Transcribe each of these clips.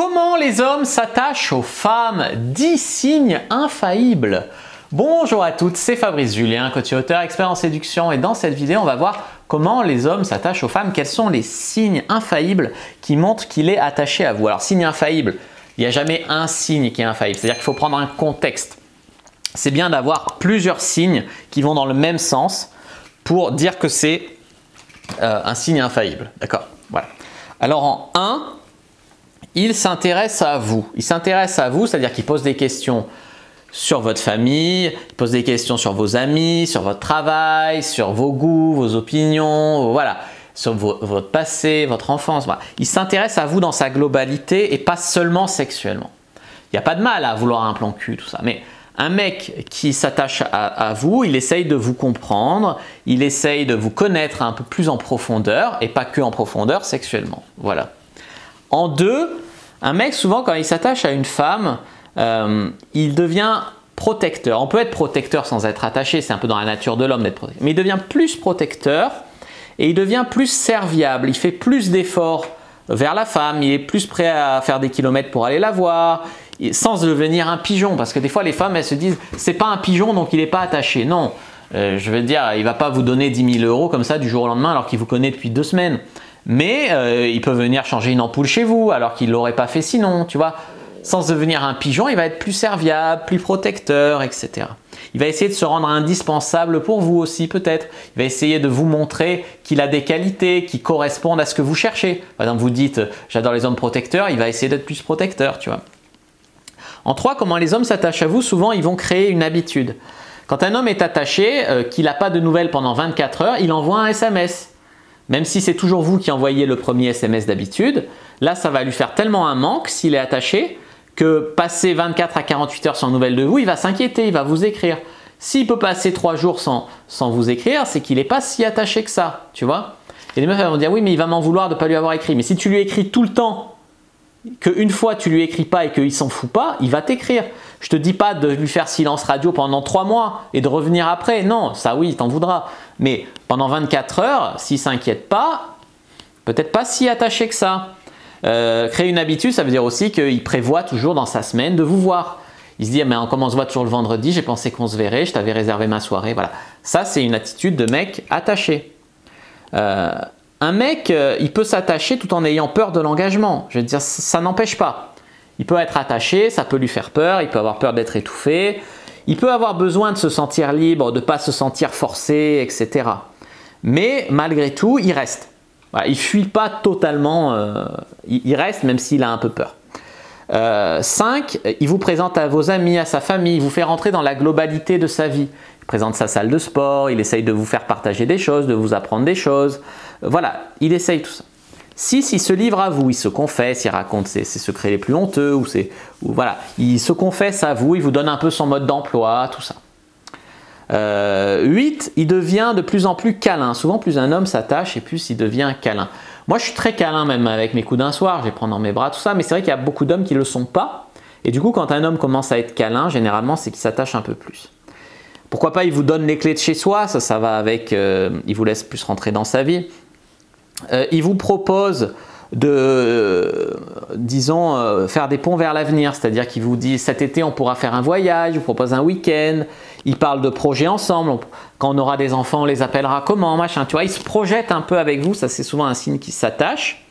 Comment les hommes s'attachent aux femmes? 10 signes infaillibles. Bonjour à toutes, c'est Fabrice Julien, coach et auteur, expert en séduction, et dans cette vidéo, on va voir comment les hommes s'attachent aux femmes. Quels sont les signes infaillibles qui montrent qu'il est attaché à vous? Alors, signe infaillible, il n'y a jamais un signe qui est infaillible, c'est-à-dire qu'il faut prendre un contexte. C'est bien d'avoir plusieurs signes qui vont dans le même sens pour dire que c'est un signe infaillible. D'accord? Voilà. Alors, en 1, il s'intéresse à vous. Il s'intéresse à vous, c'est-à-dire qu'il pose des questions sur votre famille, il pose des questions sur vos amis, sur votre travail, sur vos goûts, vos opinions, voilà, sur votre passé, votre enfance. Voilà. Il s'intéresse à vous dans sa globalité et pas seulement sexuellement. Il n'y a pas de mal à vouloir un plan cul, tout ça, mais un mec qui s'attache à vous, il essaye de vous comprendre, il essaye de vous connaître un peu plus en profondeur et pas que en profondeur sexuellement. Voilà. En 2, un mec souvent quand il s'attache à une femme, il devient protecteur. On peut être protecteur sans être attaché, c'est un peu dans la nature de l'homme d'être protecteur. Mais il devient plus protecteur et il devient plus serviable. Il fait plus d'efforts vers la femme, il est plus prêt à faire des kilomètres pour aller la voir, sans devenir un pigeon. Parce que des fois les femmes elles se disent c'est pas un pigeon donc il n'est pas attaché. Non, je veux dire, il ne va pas vous donner 10 000 euros comme ça du jour au lendemain alors qu'il vous connaît depuis 2 semaines. Mais il peut venir changer une ampoule chez vous alors qu'il ne l'aurait pas fait sinon, tu vois. Sans devenir un pigeon, il va être plus serviable, plus protecteur, etc. Il va essayer de se rendre indispensable pour vous aussi peut-être. Il va essayer de vous montrer qu'il a des qualités qui correspondent à ce que vous cherchez. Par exemple, vous dites « j'adore les hommes protecteurs », il va essayer d'être plus protecteur, tu vois. En 3, comment les hommes s'attachent à vous? Souvent, ils vont créer une habitude. Quand un homme est attaché, qu'il n'a pas de nouvelles pendant 24 heures, il envoie un SMS. Même si c'est toujours vous qui envoyez le premier SMS d'habitude, là, ça va lui faire tellement un manque s'il est attaché que passer 24 à 48 heures sans nouvelles de vous, il va s'inquiéter, il va vous écrire. S'il peut passer 3 jours sans vous écrire, c'est qu'il n'est pas si attaché que ça, tu vois. Et les meufs vont dire, oui, mais il va m'en vouloir de ne pas lui avoir écrit. Mais si tu lui écris tout le temps, qu'une fois tu lui écris pas et qu'il s'en fout pas, il va t'écrire. Je te dis pas de lui faire silence radio pendant 3 mois et de revenir après. Non, ça oui, il t'en voudra. Mais pendant 24 heures, s'il ne s'inquiète pas, peut-être pas si attaché que ça. Créer une habitude, ça veut dire aussi qu'il prévoit toujours dans sa semaine de vous voir. Il se dit, mais comment on se voit toujours le vendredi, j'ai pensé qu'on se verrait, je t'avais réservé ma soirée. Voilà. Ça, c'est une attitude de mec attaché. Un mec, il peut s'attacher tout en ayant peur de l'engagement. Je veux dire, ça n'empêche pas. Il peut être attaché, ça peut lui faire peur, il peut avoir peur d'être étouffé. Il peut avoir besoin de se sentir libre, de ne pas se sentir forcé, etc. Mais malgré tout, il reste. Voilà, il ne fuit pas totalement, il reste même s'il a un peu peur. 5, il vous présente à vos amis, à sa famille, il vous fait rentrer dans la globalité de sa vie. Il présente sa salle de sport, il essaye de vous faire partager des choses, de vous apprendre des choses. Voilà, il essaye tout ça. 6, il se livre à vous, il se confesse, il raconte ses secrets les plus honteux, voilà, il se confesse à vous, il vous donne un peu son mode d'emploi, tout ça. 8, il devient de plus en plus câlin. Souvent, plus un homme s'attache et plus il devient câlin. Moi, je suis très câlin même avec mes coups d'un soir, je les prends dans mes bras, tout ça, mais c'est vrai qu'il y a beaucoup d'hommes qui ne le sont pas. Et du coup, quand un homme commence à être câlin, généralement, c'est qu'il s'attache un peu plus. Pourquoi pas, il vous donne les clés de chez soi, ça va avec, il vous laisse plus rentrer dans sa vie. Il vous propose de, disons, faire des ponts vers l'avenir, c'est-à-dire qu'il vous dit cet été on pourra faire un voyage, il vous propose un week-end, il parle de projets ensemble, quand on aura des enfants on les appellera comment, machin, tu vois, il se projette un peu avec vous, ça c'est souvent un signe qui s'attache.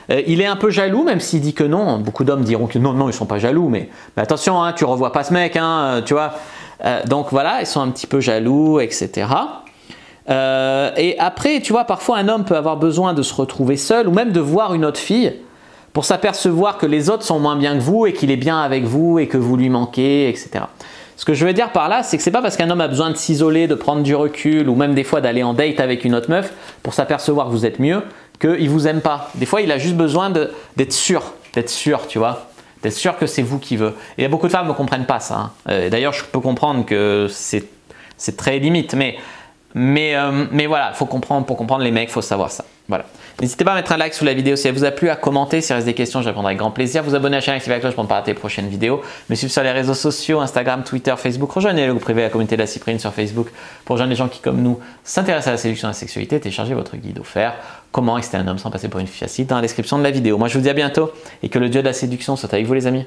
Il est un peu jaloux même s'il dit que non, beaucoup d'hommes diront que non, non ils ne sont pas jaloux, mais attention, hein, tu ne revois pas ce mec, hein, tu vois, donc voilà, ils sont un petit peu jaloux, etc. Et après, tu vois, parfois un homme peut avoir besoin de se retrouver seul ou même de voir une autre fille pour s'apercevoir que les autres sont moins bien que vous et qu'il est bien avec vous et que vous lui manquez, etc. Ce que je veux dire par là, c'est que c'est pas parce qu'un homme a besoin de s'isoler, de prendre du recul ou même des fois d'aller en date avec une autre meuf pour s'apercevoir que vous êtes mieux, qu'il vous aime pas. Des fois, il a juste besoin d'être sûr, tu vois. D'être sûr que c'est vous qui veut. Et il y a beaucoup de femmes qui ne comprennent pas ça. Hein. D'ailleurs, je peux comprendre que c'est très limite, mais voilà, faut comprendre, pour comprendre les mecs, il faut savoir ça. Voilà. N'hésitez pas à mettre un like sous la vidéo si elle vous a plu, à commenter, s'il reste des questions, je répondrai avec grand plaisir. Vous abonner à la chaîne, activer la cloche pour ne pas rater les prochaines vidéos. Me suivre sur les réseaux sociaux, Instagram, Twitter, Facebook. Rejoignez le groupe privé, la communauté de la Cyprine sur Facebook pour rejoindre les gens qui, comme nous, s'intéressent à la séduction et à la sexualité. Téléchargez votre guide offert comment rester un homme sans passer pour une fille facile dans la description de la vidéo. Moi je vous dis à bientôt et que le dieu de la séduction soit avec vous les amis.